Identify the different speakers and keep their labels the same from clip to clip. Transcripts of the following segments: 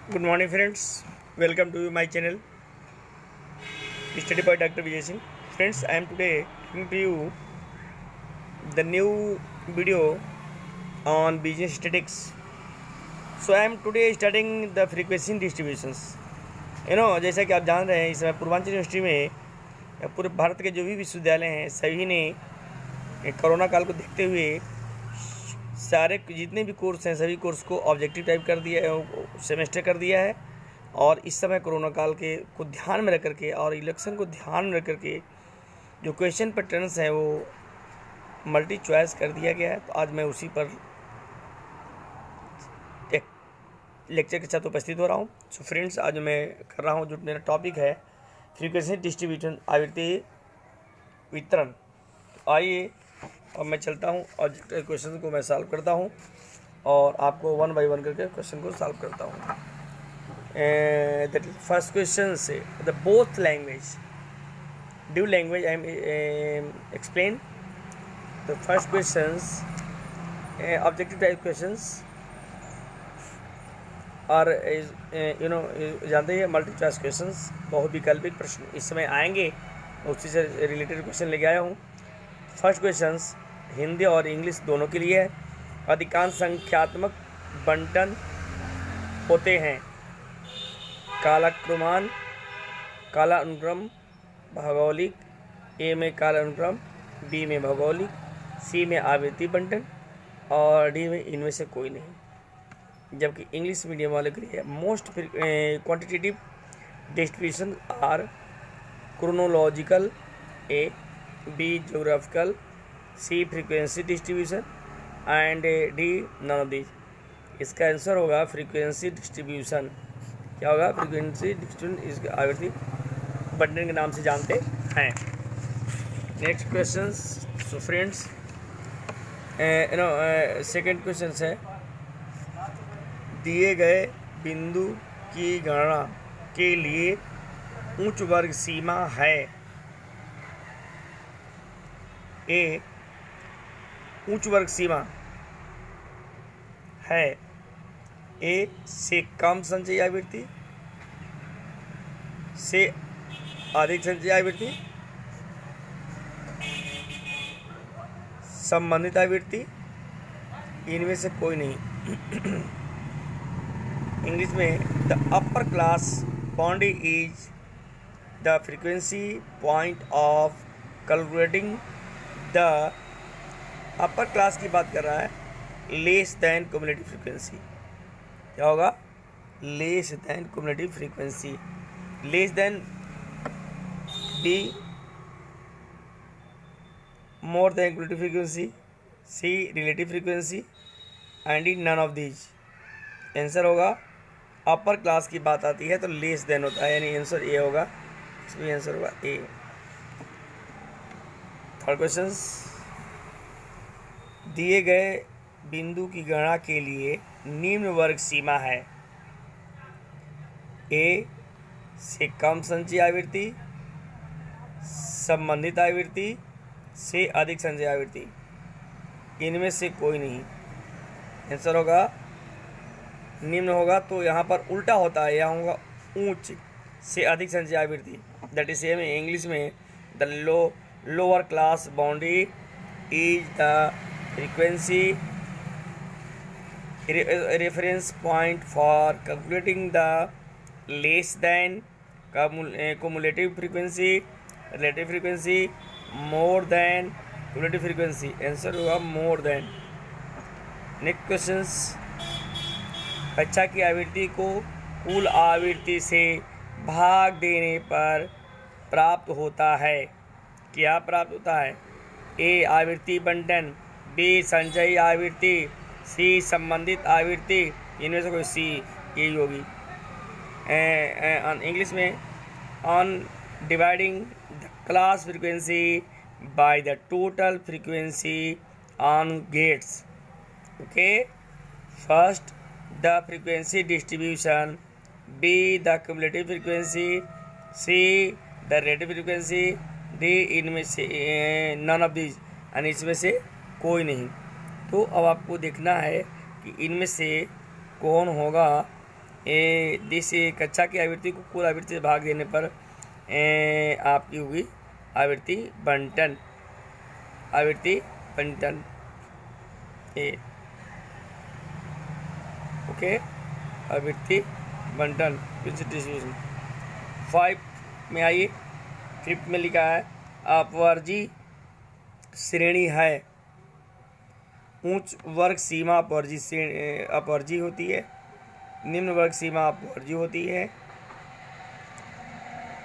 Speaker 1: Good morning, friends. Welcome to my channel, Study by Dr. Vijay Singh. Friends, I am today bringing to you the new video on business statistics. So, I am today studying the frequency distributions. जैसा कि आप जान रहे हैं, इस समय Purvanchal university में पूरे भारत के जो भी विश्वविद्यालय हैं सभी ने कोरोना काल को देखते हुए सारे जितने भी कोर्स हैं सभी कोर्स को ऑब्जेक्टिव टाइप कर दिया है, सेमेस्टर कर दिया है। और इस समय कोरोना काल के को ध्यान में रख करके और इलेक्शन को ध्यान में रख करके जो क्वेश्चन पैटर्न्स हैं वो मल्टी चॉइस कर दिया गया है। तो आज मैं उसी पर एक लेक्चर के साथ उपस्थित हो रहा हूँ। सो फ्रेंड्स, आज मैं कर रहा हूँ जो मेरा टॉपिक है फ्रीक्वेंसी डिस्ट्रीब्यूशन, आवृत्ति वितरण। तो आइए अब मैं चलता हूँ और क्वेश्चन को मैं सॉल्व करता हूँ और आपको वन बाय वन करके क्वेश्चन को सॉल्व करता हूँ। द फर्स्ट क्वेश्चन से the both language due language I am explain the first questions objective type questions और जानते हैं मल्टी चॉइस क्वेश्चंस, बहुविकल्पिक प्रश्न इस समय आएंगे, उसी से रिलेटेड क्वेश्चन लेके आया हूँ। फर्स्ट क्वेश्चंस हिंदी और इंग्लिश दोनों के लिए है। अधिकांश संख्यात्मक बंटन होते हैं कालाक्रमान, काला अनुक्रम, भौगोलिक, ए में काला अनुक्रम, बी में भौगोलिक, सी में आवृत्ति बंटन और डी में इनमें से कोई नहीं। जबकि इंग्लिश मीडियम वाले के लिए most quantitative distribution or chronological, A, B geographical, C frequency distribution and D none of these. इसका आंसर होगा फ्रीक्वेंसी डिस्ट्रीब्यूशन। क्या होगा? फ्रीक्वेंसी डिस्ट्रीब्यूशन इस आवृत्ति बंटन के नाम से जानते हैं। Next question. So friends, second question है दिए गए बिंदु की गणना के लिए उच्च वर्ग सीमा है। ए, उच्च वर्ग सीमा है ए से कम संचयी आवृत्ति, से अधिक संचयी आवृत्ति, संबंधित आवृत्ति, इनमें से कोई नहीं। इंग्लिश में the upper class boundary is the frequency point of calculating the upper class की बात कर रहा है, लेस दैन क्युमुलेटिव फ्रीक्वेंसी। क्या होगा? Less than cumulative frequency. Less than B, more than cumulative frequency, C relative frequency and D none of these. Answer होगा upper class की बात आती है तो लेस देन होता है, यानी आंसर ए होगा। इसमें आंसर होगा ए। थर्ड क्वेश्चन, दिए गए बिंदु की गणना के लिए निम्न वर्ग सीमा है। ए से कम संचयी आवृत्ति, संबंधित आवृत्ति, से अधिक संचयी आवृत्ति, इनमें से कोई नहीं। आंसर होगा निम्न होगा तो यहाँ पर उल्टा होता है, यहाँ होगा ऊंच से अधिक संचयी आवृत्ति। दैट इज सेम इंग्लिश में the lower class boundary is the frequency reference point for calculating the less than cumulative frequency, relative frequency, more than cumulative frequency। Answer होगा more than। नेक्स्ट क्वेश्चंस, कक्षा की आवृत्ति को कुल आवृत्ति से भाग देने पर प्राप्त होता है। क्या प्राप्त होता है? ए आवृत्ति बंटन, बी संचयी आवृत्ति, सी संबंधित आवृत्ति, इनमें से कोई सी यही होगी। इंग्लिश में on dividing the class frequency by the total frequency one gets. Okay, first the frequency distribution, B the cumulative frequency, C the relative frequency, D इनमें से नन ऑफ दीज, यानी इसमें से कोई नहीं। तो अब आपको देखना है कि इनमें से कौन होगा दिस कक्षा की आवृत्ति को कुल आवृत्ति से भाग देने पर आपकी होगी आवृत्ति बंटन। आवृत्ति बंटन ए, ओके, आवृत्ति बंटन डिस्ट्रीब्यूशन। 5 में आइए, 5th में लिखा है अपवर्जी श्रेणी है। उच्च वर्ग सीमा अपवर्जी होती है, निम्न वर्ग सीमा अपवर्जी होती है,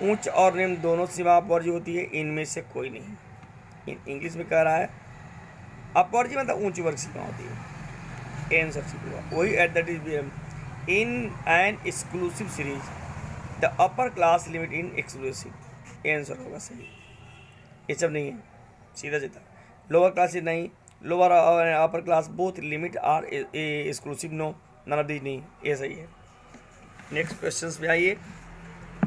Speaker 1: उच्च और निम्न दोनों सीमा अपवर्जी होती है, इनमें से कोई नहीं। इंग्लिश में कह रहा है अपवर्जी मतलब उच्च वर्ग सीमा होती है, आंसर होगा वही at that is in an exclusive series the upper class limit in exclusive, answer होगा सही। ये सब नहीं है, सीधा सीधा लोअर क्लास नहीं, लोअर और upper class both limit are exclusive, no none of these नहीं, ये सही है। नेक्स्ट क्वेश्चंस में आइए।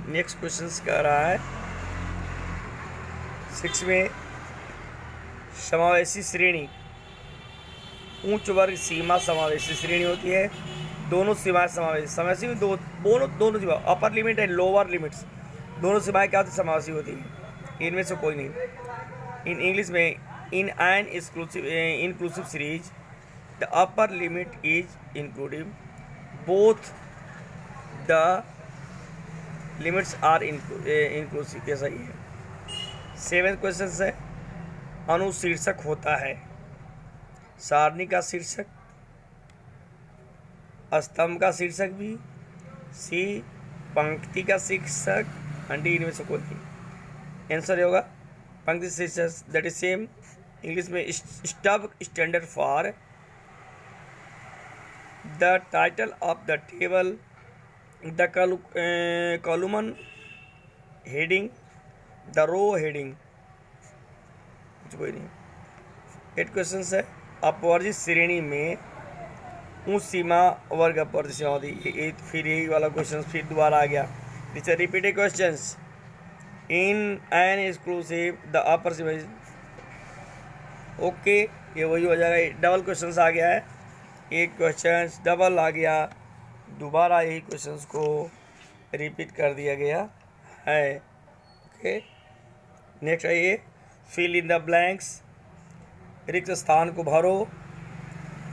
Speaker 1: नेक्स्ट क्वेश्चंस कह रहा है 6 में समावेशी श्रेणी। उच्च वर्ग सीमा समावेशी श्रेणी होती है, दोनों सीमाएं समावेशी में दोनों सीमा upper limit and lower limits दोनों सीमाएं क्या होती समावेशी होती है, इनमें से कोई नहीं। इन इंग्लिश में in an inclusive series the upper limit is inclusive both the limits are inclusive, कैसा ही है। 7th क्वेश्चन है अनुशीर्षक होता है सारणी का शीर्षक, स्तंभ का शीर्षक भी, सी पंक्ति का शीर्षक, डी इनमें से कोई नहीं। आंसर होगा पंक्ति शीर्षक, दैट इज सेम। इंग्लिश में stub standard for the title of the table, the column heading, the row heading, कुछ कोई नहीं। 8 क्वेश्चन है अपवर्जित श्रेणी में उच्च सीमा वर्ग अपवर्जित सीमा होती है। फिर यही वाला क्वेश्चन फिर दोबारा आ गया। This repeated questions in an exclusive the upper Seema, okay, ये वही हो जाएगा। डबल क्वेश्चंस आ गया है, एक क्वेश्चन डबल आ गया, दोबारा यही क्वेश्चंस को रिपीट कर दिया गया है। ओके, नेक्स्ट आइए फिल इन द ब्लैंक्स, रिक्त स्थान को भरो।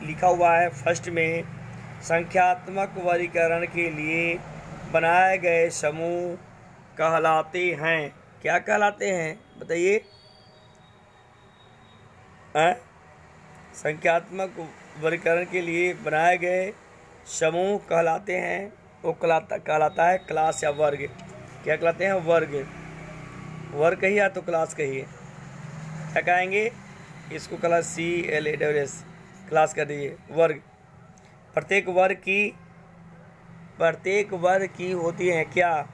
Speaker 1: लिखा हुआ है फर्स्ट में संख्यात्मक वर्गीकरण के लिए बनाए गए समूह कहलाते हैं, क्या कहलाते हैं बताइए? संख्यात्मक वर्गीकरण के लिए बनाए गए समूह कहलाते हैं, वो कहलाता है क्लास या वर्ग। क्या कहलाते हैं? वर्ग। वर्ग कहिए या तो क्लास कहिए, क्या कहेंगे? इसको क्लास CLASS क्लास कर दीजिए, वर्ग। प्रत्येक वर्ग की होती हैं क्या?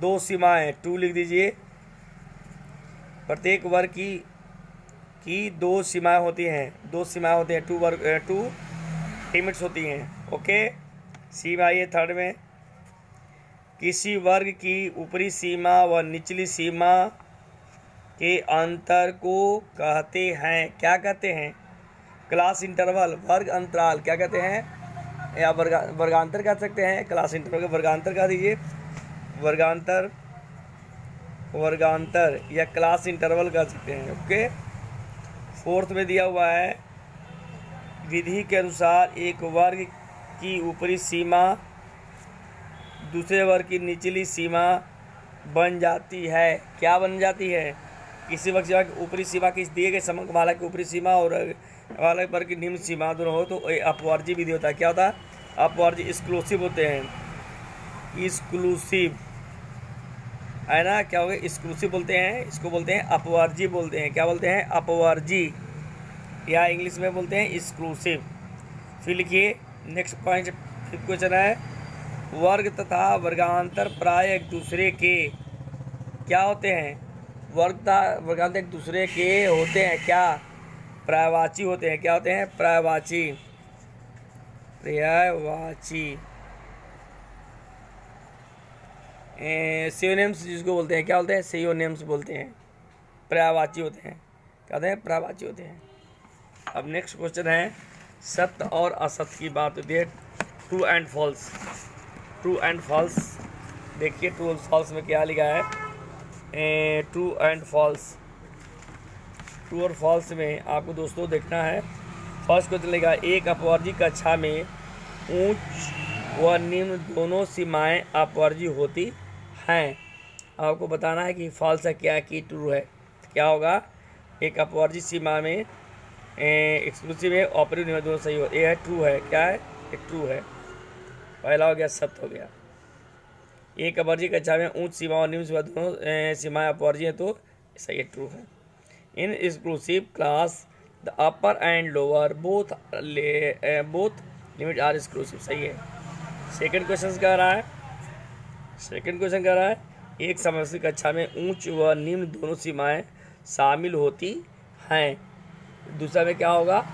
Speaker 1: 2 सीमाएं, 2 लिख दीजिए। प्रत्येक वर्ग की 2 सीमाएं होती हैं, 2 सीमाएं होती हैं, 2 लिमिट्स होती हैं। ओके, सी में आइए थर्ड में, किसी वर्ग की ऊपरी सीमा व निचली सीमा के अंतर को कहते हैं, क्या कहते हैं? क्लास इंटरवल, वर्ग अंतराल क्या कहते हैं? या वर्गांतर कह सकते हैं। क्लास इंटरवल का वर्गांतर कह दीजिए, वर्गांतर या क्लास इंटरवल कह सकते हैं। ओके, फोर्थ में दिया हुआ है विधि के अनुसार एक वर्ग की ऊपरी सीमा दूसरे वर्ग की निचली सीमा बन जाती है, क्या बन जाती है? किसी वर्ग सीमा की ऊपरी सीमा किस दिए गए समंक माला की ऊपरी सीमा और वाला वर्ग की निम्न सीमा दोनों हो तो अपवर्जी विधि होता है। क्या होता है? अपवर्जी एक्सक्लूसिव होते हैं, एक्सक्लूसिव है ना। क्या हो गया? एक्सक्लूसिव बोलते हैं, इसको बोलते हैं अपवर्जी बोलते हैं। क्या बोलते हैं? अपवर्जी, या इंग्लिश में बोलते हैं एक्सक्लूसिव। फिर लिखिए नेक्स्ट पॉइंट, 5th क्वेश्चन है वर्ग तथा वर्गांतर प्राय एक दूसरे के क्या होते हैं? वर्ग तथा वर्गांतर एक दूसरे के होते हैं क्या? पर्यायवाची होते हैं। क्या होते हैं? पर्यायवाची, सियोनिम्स जिसको बोलते हैं, क्या बोलते हैं? सियोनिम्स बोलते हैं, पर्यायवाची होते हैं। क्या होते हैं? पर्यायवाची होते हैं। अब नेक्स्ट क्वेश्चन है सत्य और असत्य की बात होती है, true and false. True and false. देखिए ट्रू और फॉल्स में क्या लिखा है। ट्रू एंड फॉल्स, ट्रू और फॉल्स में आपको दोस्तों देखना है। फर्स्ट क्वेश्चन लिखा है, एक अपवर्जी कक्षा में उच्च व निम्न दोनों सीमाएं अपवर्जी होती हैं। आपको बताना है कि फॉल्स है क्या कि ट्रू है। क्या होगा, एक अपवर्जी सीमा में एक्सक्लूसिव है, ऑपरेटिव नियम दोनों सही हो। ये है ट्रू है, क्या है ये ट्रू है। पहला हो गया, सत्य हो गया। एक अपवर्जी कक्षा में उच्च सीमा और निम्न सीमा दोनों सीमाएं अपवर्जी हैं तो सही है, ट्रू है। In exclusive class the upper and lower both limit are exclusive, सही है। सेकंड क्वेश्चन कह रहा है, एक समवर्ती कक्षा में उच्च व निम्न दोनों सीमाएं शामिल होती हैं। दूसरा में क्या होगा,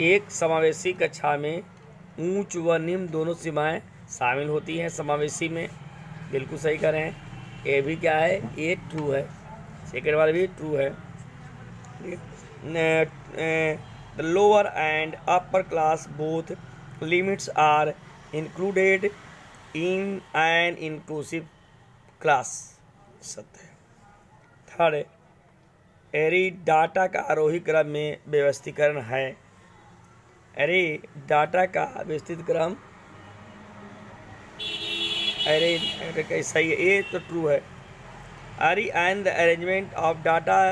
Speaker 1: एक समावेशी कक्षा में उच्च व निम्न दोनों सीमाएं शामिल होती हैं। समावेशी में बिल्कुल सही कर रहे हैं। ये भी क्या है, ये ट्रू है। सेकेंड वाला भी ट्रू है। The lower and upper class both limits are included in an inclusive class, सत्य है। थर्ड, एरे डाटा का आरोही क्रम में व्यवस्थीकरण है। एरे डाटा का व्यवस्थित क्रम, एरे का सही है, ये तो ट्रू है। Array and the arrangement of data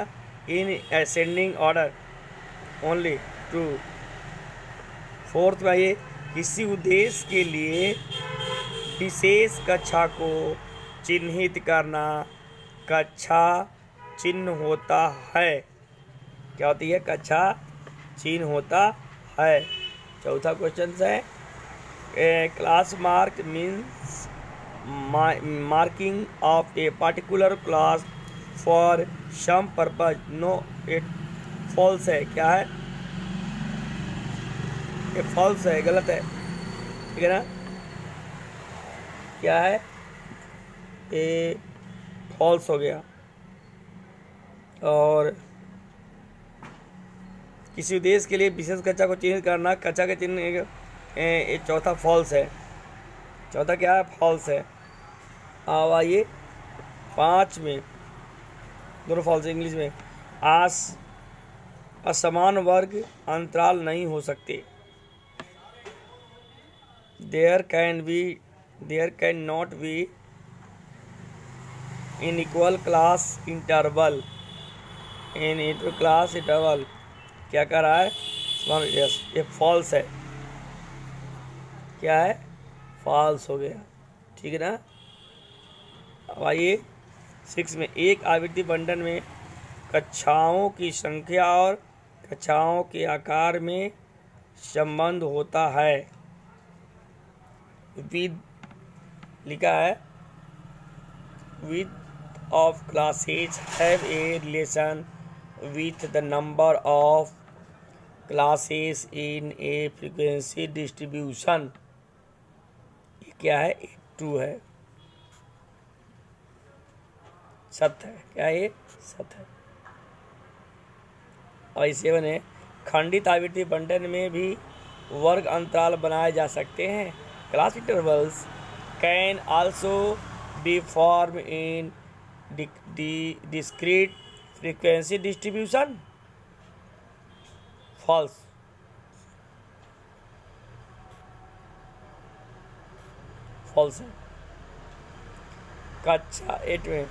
Speaker 1: in ascending order, only true. Fourth में ये, किसी उद्देश्य के लिए विशेष कक्षा को चिन्हित करना कक्षा चिन्ह होता है। क्या होती है, कक्षा चिन्ह होता है। चौथा क्वेश्चन है, class mark means marking of a particular class for some purpose, no it false है। क्या है, ये फॉल्स है, गलत है, ठीक है ना। क्या है, ये फॉल्स हो गया। और किसी उद्देश्य के लिए विशेष कक्षा को चिन्हित करना कक्षा के चिन्ह, ये चौथा फॉल्स है। चौथा क्या है, फॉल्स है। अब आइए 5 में, दोनों फॉल्स इंग्लिश में। असमान वर्ग अंतराल नहीं हो सकते। There can not be in equal class interval, in inter class interval. क्या कर रहा है, यस, ये फॉल्स है। क्या है, फॉल्स हो गया, ठीक है ना। अब आइए 6 में, एक आवृत्ति बंटन में कक्षाओं की संख्या और कक्षाओं के आकार में संबंध होता है। विद लिखा है, with of classes have a relation with the number of classes in a frequency distribution। ये क्या है, ट्रू है, सत्य है। क्या है, ये सत्य है। और इसे बने, खंडित आवृत्ति बंटन में भी वर्ग अंतराल बनाए जा सकते हैं। Class intervals can also be form in discrete frequency distribution, false। false है। कक्षा 8 में,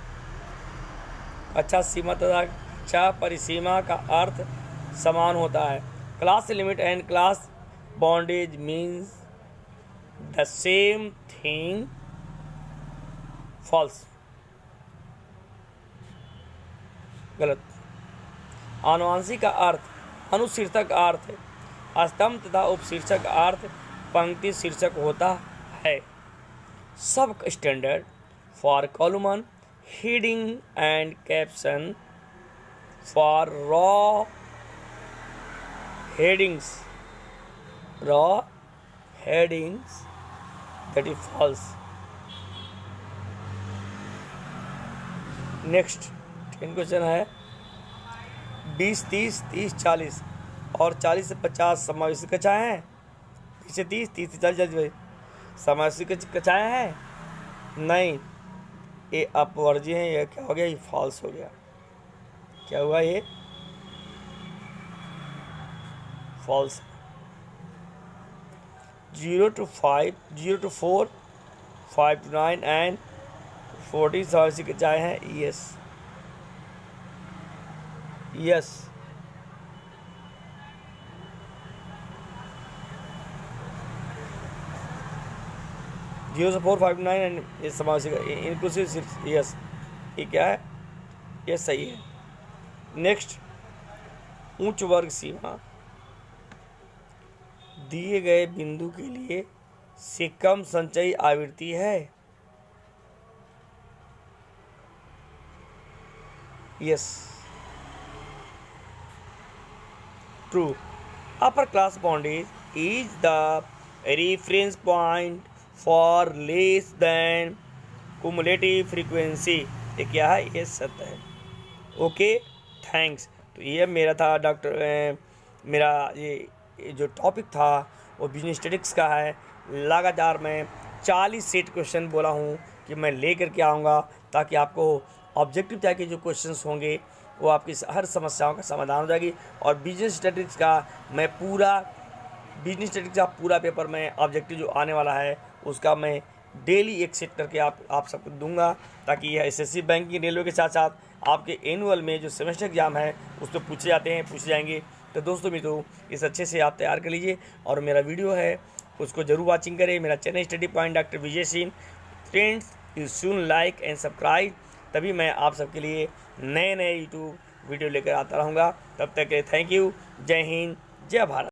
Speaker 1: कक्षा सीमा तथा कक्षा परिसीमा का अर्थ समान होता है। Class limit and class bondage means the same thing, false, गलत। आनुवंशिक का अर्थ अनुशीर्षक का अर्थ, स्तंभ तथा उपशीर्षक का अर्थ पंक्ति शीर्षक होता है। Sub standard for column heading and caption for row headings that is false. Next question है, 20, 30, 30, 40 और 40 से 50 समावेशी कक्षाएं हैं। 20 से 30, 30 से 40, समासिक कक्षाएं हैं? नहीं, ये अपवर्जी है। ये क्या हो गया? ये फॉल्स हो गया। क्या हुआ? ये false. 0 to 5, 0 to 4, 5 to 9 and 14 समासिक कक्षाएं हैं। Yes yes. 0 से 4, 5 to 9 एंड ये समासिक इंक्लूसिव। यस, ये क्या है? ये सही है। नेक्स्ट, उच्च वर्ग सीमा दिए गए बिंदु के लिए से कम संचयी आवृत्ति है। Yes, true. Upper class boundaries is the reference point for less than cumulative frequency. ये क्या है? ये सत्य है। Okay, thanks. तो ये मेरा था मेरा ये जो टॉपिक था वो बिजनेस स्टैटिस्टिक्स का है। लगातार मैं 40 सेट क्वेश्चन बोला हूँ कि मैं ले करके आऊँगा, ताकि आपको ऑब्जेक्टिव टाइप के जो क्वेश्चंस होंगे वो आपकी हर समस्याओं का समाधान हो जाएगी। और बिजनेस स्टैटिस्टिक्स का मैं पूरा पेपर में ऑब्जेक्टिव जो आने वाला है उसका मैं डेली एक सेट करके आप सबको दूंगा, ताकि यह एसएससी, बैंकिंग, रेलवे के साथ साथ आपके एनुअल में जो सेमेस्टर एग्जाम है उस पर पूछे जाएंगे। तो दोस्तों मित्रों, इस अच्छे से आप तैयार कर लीजिए और मेरा वीडियो है उसको जरूर वाचिंग करें। मेरा channel study point doctor Vijay Singh. Friends, you should like and subscribe, तभी मैं आप सबके लिए नए यूट्यूब वीडियो लेकर आता रहूँगा। तब तक के थैंक यू। जय हिंद, जय भारत।